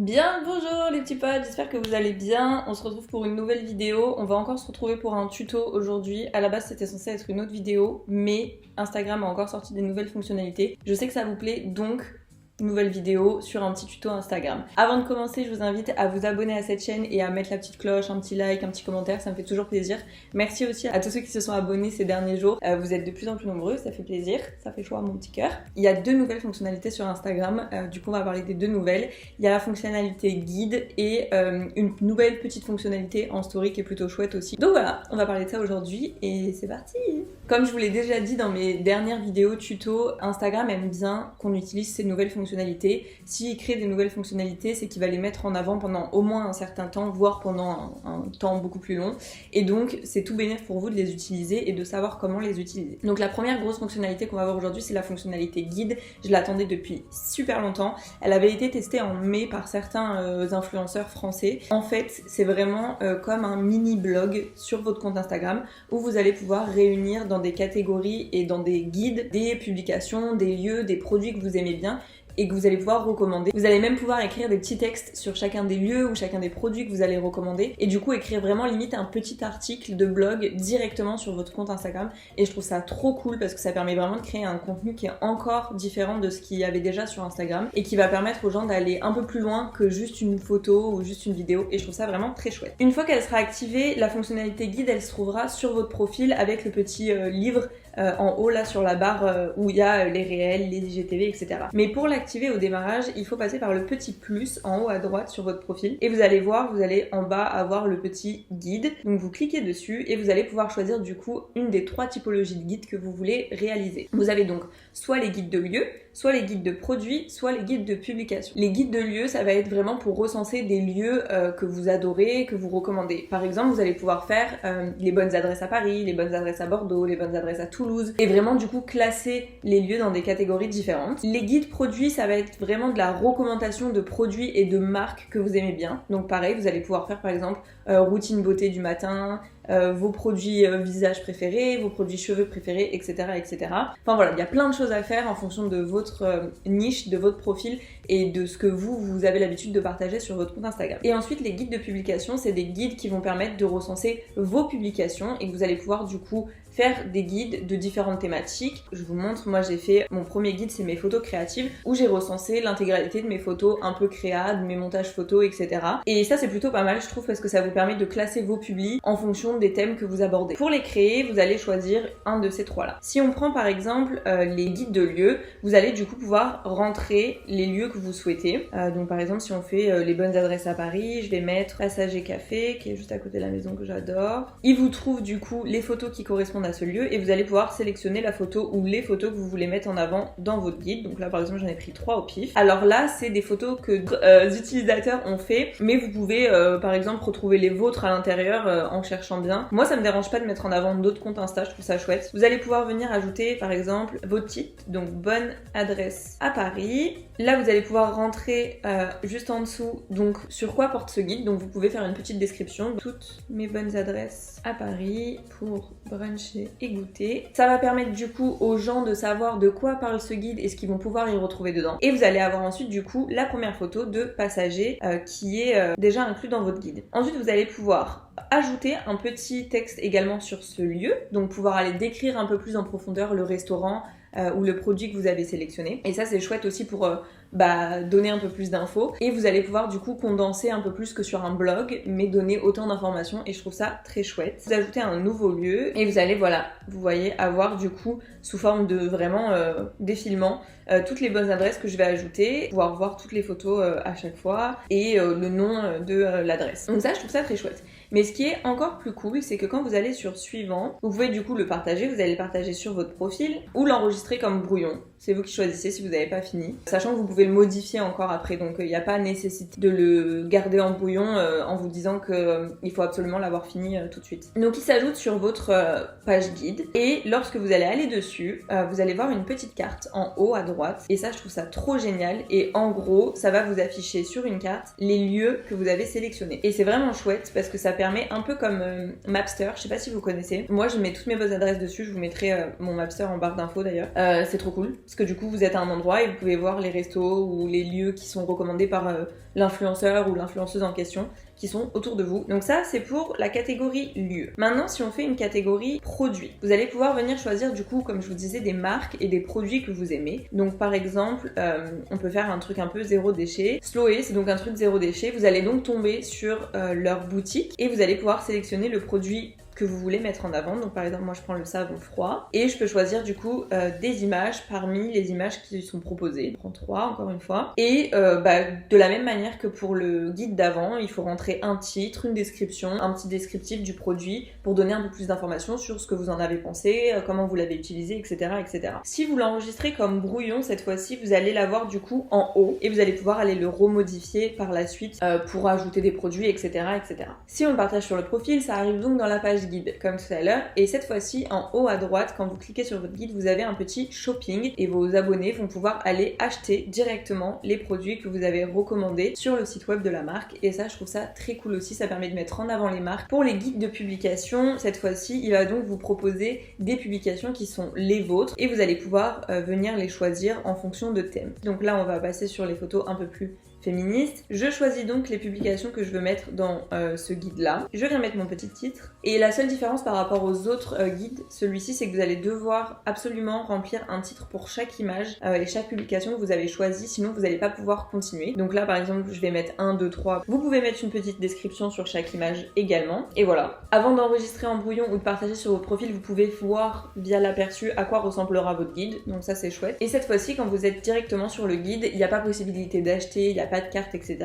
Bien, bonjour les petits potes, j'espère que vous allez bien. On se retrouve pour une nouvelle vidéo. On va encore se retrouver pour un tuto aujourd'hui. À la base, c'était censé être une autre vidéo, mais Instagram a encore sorti des nouvelles fonctionnalités. Je sais que ça vous plaît, donc nouvelle vidéo sur un petit tuto Instagram. Avant de commencer, je vous invite à vous abonner à cette chaîne et à mettre la petite cloche, un petit like, un petit commentaire, ça me fait toujours plaisir. Merci aussi à tous ceux qui se sont abonnés ces derniers jours. Vous êtes de plus en plus nombreux, ça fait plaisir, ça fait chaud à mon petit cœur. Il y a deux nouvelles fonctionnalités sur Instagram, du coup on va parler des deux nouvelles. Il y a la fonctionnalité guide et une nouvelle petite fonctionnalité en story qui est plutôt chouette aussi. Donc voilà, on va parler de ça aujourd'hui et c'est parti. Comme je vous l'ai déjà dit dans mes dernières vidéos tuto, Instagram aime bien qu'on utilise ces nouvelles fonctionnalités. S'il crée des nouvelles fonctionnalités, c'est qu'il va les mettre en avant pendant au moins un certain temps, voire pendant un temps beaucoup plus long. Et donc, c'est tout bénéfique pour vous de les utiliser et de savoir comment les utiliser. Donc la première grosse fonctionnalité qu'on va voir aujourd'hui, c'est la fonctionnalité guide. Je l'attendais depuis super longtemps. Elle avait été testée en mai par certains influenceurs français. En fait, c'est vraiment comme un mini blog sur votre compte Instagram où vous allez pouvoir réunir dans des catégories et dans des guides des publications, des lieux, des produits que vous aimez bien et que vous allez pouvoir recommander. Vous allez même pouvoir écrire des petits textes sur chacun des lieux ou chacun des produits que vous allez recommander et du coup écrire vraiment limite un petit article de blog directement sur votre compte Instagram et je trouve ça trop cool parce que ça permet vraiment de créer un contenu qui est encore différent de ce qu'il y avait déjà sur Instagram et qui va permettre aux gens d'aller un peu plus loin que juste une photo ou juste une vidéo et je trouve ça vraiment très chouette. Une fois qu'elle sera activée, la fonctionnalité guide elle se trouvera sur votre profil avec le petit livre en haut là sur la barre où il y a les réels, les IGTV, etc. Mais pour l'activer au démarrage, il faut passer par le petit plus en haut à droite sur votre profil et vous allez voir, vous allez en bas avoir le petit guide. Donc vous cliquez dessus et vous allez pouvoir choisir du coup une des trois typologies de guides que vous voulez réaliser. Vous avez donc soit les guides de lieux, soit les guides de produits, soit les guides de publication. Les guides de lieux, ça va être vraiment pour recenser des lieux que vous adorez, que vous recommandez. Par exemple, vous allez pouvoir faire les bonnes adresses à Paris, les bonnes adresses à Bordeaux, les bonnes adresses à Toulouse, et vraiment du coup classer les lieux dans des catégories différentes. Les guides produits, ça va être vraiment de la recommandation de produits et de marques que vous aimez bien. Donc pareil, vous allez pouvoir faire par exemple routine beauté du matin, vos produits visage préférés, vos produits cheveux préférés, etc., etc. Enfin voilà, il y a plein de choses à faire en fonction de votre niche, de votre profil et de ce que vous avez l'habitude de partager sur votre compte Instagram. Et ensuite, les guides de publication, c'est des guides qui vont permettre de recenser vos publications et que vous allez pouvoir du coup faire des guides de différentes thématiques. Je vous montre, moi j'ai fait mon premier guide, c'est mes photos créatives, où j'ai recensé l'intégralité de mes photos un peu créa, de mes montages photos, etc. Et ça c'est plutôt pas mal je trouve parce que ça vous permet de classer vos publis en fonction des thèmes que vous abordez. Pour les créer, vous allez choisir un de ces trois là. Si on prend par exemple les guides de lieux, vous allez du coup pouvoir rentrer les lieux que vous souhaitez. Donc par exemple si on fait les bonnes adresses à Paris, je vais mettre Passager Café qui est juste à côté de la maison que j'adore. Il vous trouve du coup les photos qui correspondent à ce lieu et vous allez pouvoir sélectionner la photo ou les photos que vous voulez mettre en avant dans votre guide. Donc là par exemple j'en ai pris 3 au pif. Alors là c'est des photos que d'autres utilisateurs ont fait, mais vous pouvez par exemple retrouver les vôtres à l'intérieur en cherchant bien. Moi ça me dérange pas de mettre en avant d'autres comptes Insta, je trouve ça chouette. Vous allez pouvoir venir ajouter par exemple votre titre, donc bonne adresse à Paris. Là vous allez pouvoir rentrer juste en dessous donc sur quoi porte ce guide, donc vous pouvez faire une petite description. Toutes mes bonnes adresses à Paris pour bruncher et goûter. Ça va permettre du coup aux gens de savoir de quoi parle ce guide et ce qu'ils vont pouvoir y retrouver dedans. Et vous allez avoir ensuite du coup la première photo de passager qui est déjà inclus dans votre guide. Ensuite vous allez pouvoir ajouter un petit texte également sur ce lieu, donc pouvoir aller décrire un peu plus en profondeur le restaurant ou le produit que vous avez sélectionné. Et ça c'est chouette aussi pour donner un peu plus d'infos. Et vous allez pouvoir du coup condenser un peu plus que sur un blog, mais donner autant d'informations et je trouve ça très chouette. Vous ajoutez un nouveau lieu et vous allez, voilà, vous voyez, avoir du coup sous forme de vraiment défilement toutes les bonnes adresses que je vais ajouter, pouvoir voir toutes les photos à chaque fois et le nom de l'adresse. Donc ça je trouve ça très chouette. Mais ce qui est encore plus cool, c'est que quand vous allez sur suivant, vous pouvez du coup le partager, vous allez le partager sur votre profil ou l'enregistrer comme brouillon. C'est vous qui choisissez si vous n'avez pas fini. Sachant que vous pouvez le modifier encore après, donc il n'y a pas nécessité de le garder en brouillon en vous disant qu'il faut absolument l'avoir fini tout de suite. Donc il s'ajoute sur votre page guide et lorsque vous allez aller dessus, vous allez voir une petite carte en haut à droite et ça je trouve ça trop génial et en gros ça va vous afficher sur une carte les lieux que vous avez sélectionnés. Et c'est vraiment chouette parce que ça permet un peu comme Mapster, je sais pas si vous connaissez. Moi je mets toutes mes bonnes adresses dessus, je vous mettrai mon Mapster en barre d'infos d'ailleurs. C'est trop cool parce que du coup vous êtes à un endroit et vous pouvez voir les restos, photos ou les lieux qui sont recommandés par l'influenceur ou l'influenceuse en question qui sont autour de vous. Donc ça, c'est pour la catégorie lieu. Maintenant, si on fait une catégorie produits, vous allez pouvoir venir choisir du coup, comme je vous disais, des marques et des produits que vous aimez. Donc par exemple, on peut faire un truc un peu zéro déchet. Sloé, c'est donc un truc zéro déchet. Vous allez donc tomber sur leur boutique et vous allez pouvoir sélectionner le produit que vous voulez mettre en avant. Donc par exemple, moi je prends le savon froid et je peux choisir du coup des images parmi les images qui sont proposées. Je prends 3 encore une fois. Et de la même manière que pour le guide d'avant, il faut rentrer un titre, une description, un petit descriptif du produit pour donner un peu plus d'informations sur ce que vous en avez pensé, comment vous l'avez utilisé, etc., etc. Si vous l'enregistrez comme brouillon cette fois-ci, vous allez l'avoir du coup en haut et vous allez pouvoir aller le remodifier par la suite pour ajouter des produits, etc., etc. Si on le partage sur le profil, ça arrive donc dans la page guide comme tout à l'heure, et cette fois-ci en haut à droite, quand vous cliquez sur votre guide, vous avez un petit shopping et vos abonnés vont pouvoir aller acheter directement les produits que vous avez recommandés sur le site web de la marque, et ça je trouve ça très cool aussi. Ça permet de mettre en avant les marques. Pour les guides de publication, cette fois-ci il va donc vous proposer des publications qui sont les vôtres et vous allez pouvoir venir les choisir en fonction de thèmes. Donc là on va passer sur les photos un peu plus féministe. Je choisis donc les publications que je veux mettre dans ce guide-là. Je viens mettre mon petit titre. Et la seule différence par rapport aux autres guides, celui-ci, c'est que vous allez devoir absolument remplir un titre pour chaque image et chaque publication que vous avez choisie, sinon vous n'allez pas pouvoir continuer. Donc là, par exemple, je vais mettre 1, 2, 3. Vous pouvez mettre une petite description sur chaque image également. Et voilà. Avant d'enregistrer en brouillon ou de partager sur vos profils, vous pouvez voir via l'aperçu à quoi ressemblera votre guide. Donc ça, c'est chouette. Et cette fois-ci, quand vous êtes directement sur le guide, il n'y a pas possibilité d'acheter, il n'y a pas de carte, etc.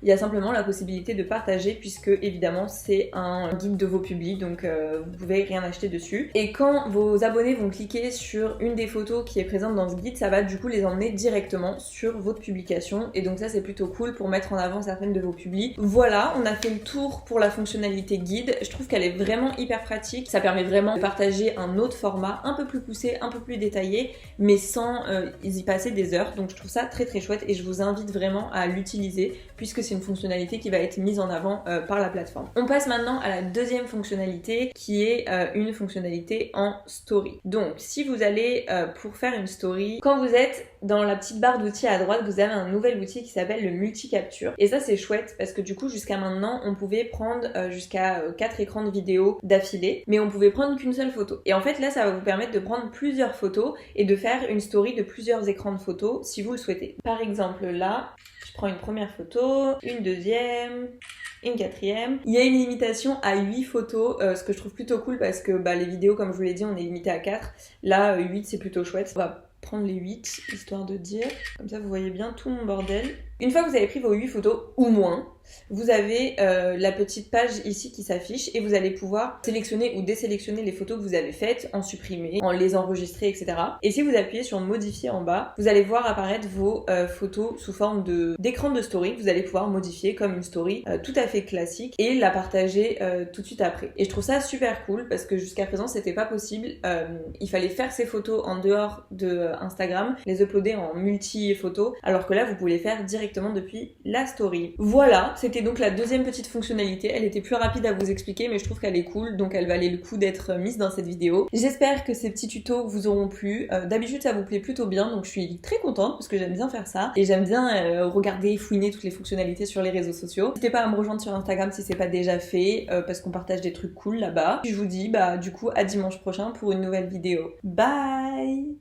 Il y a simplement la possibilité de partager, puisque évidemment c'est un guide de vos publis, donc vous pouvez rien acheter dessus. Et quand vos abonnés vont cliquer sur une des photos qui est présente dans ce guide, ça va du coup les emmener directement sur votre publication, et donc ça c'est plutôt cool pour mettre en avant certaines de vos publis. Voilà, on a fait le tour pour la fonctionnalité guide. Je trouve qu'elle est vraiment hyper pratique. Ça permet vraiment de partager un autre format un peu plus poussé, un peu plus détaillé, mais sans y passer des heures. Donc je trouve ça très très chouette et je vous invite vraiment à l'utiliser puisque c'est une fonctionnalité qui va être mise en avant par la plateforme. On passe maintenant à la deuxième fonctionnalité qui est une fonctionnalité en story. Donc si vous allez pour faire une story, quand vous êtes dans la petite barre d'outils à droite, vous avez un nouvel outil qui s'appelle le multi-capture. Et ça c'est chouette parce que du coup jusqu'à maintenant on pouvait prendre jusqu'à 4 écrans de vidéo d'affilée, mais on pouvait prendre qu'une seule photo. Et en fait là ça va vous permettre de prendre plusieurs photos et de faire une story de plusieurs écrans de photos si vous le souhaitez. Par exemple là, je prends une première photo, une deuxième, une quatrième. Il y a une limitation à 8 photos, ce que je trouve plutôt cool parce que les vidéos, comme je vous l'ai dit, on est limité à 4. Là, 8 c'est plutôt chouette. On va prendre les 8, histoire de dire. Comme ça, vous voyez bien tout mon bordel. Une fois que vous avez pris vos 8 photos, ou moins, vous avez la petite page ici qui s'affiche et vous allez pouvoir sélectionner ou désélectionner les photos que vous avez faites, en supprimer, en les enregistrer, etc. Et si vous appuyez sur modifier en bas, vous allez voir apparaître vos photos sous forme d'écran de story que vous allez pouvoir modifier comme une story tout à fait classique et la partager tout de suite après. Et je trouve ça super cool parce que jusqu'à présent c'était pas possible. Il fallait faire ces photos en dehors de Instagram, les uploader en multi-photos, alors que là vous pouvez les faire directement depuis la story. Voilà, c'était donc la deuxième petite fonctionnalité. Elle était plus rapide à vous expliquer, mais je trouve qu'elle est cool, donc elle valait le coup d'être mise dans cette vidéo. J'espère que ces petits tutos vous auront plu. D'habitude ça vous plaît plutôt bien, donc je suis très contente parce que j'aime bien faire ça et j'aime bien regarder, fouiner toutes les fonctionnalités sur les réseaux sociaux. N'hésitez pas à me rejoindre sur Instagram si c'est pas déjà fait, parce qu'on partage des trucs cool là-bas. Je vous dis du coup à dimanche prochain pour une nouvelle vidéo. Bye!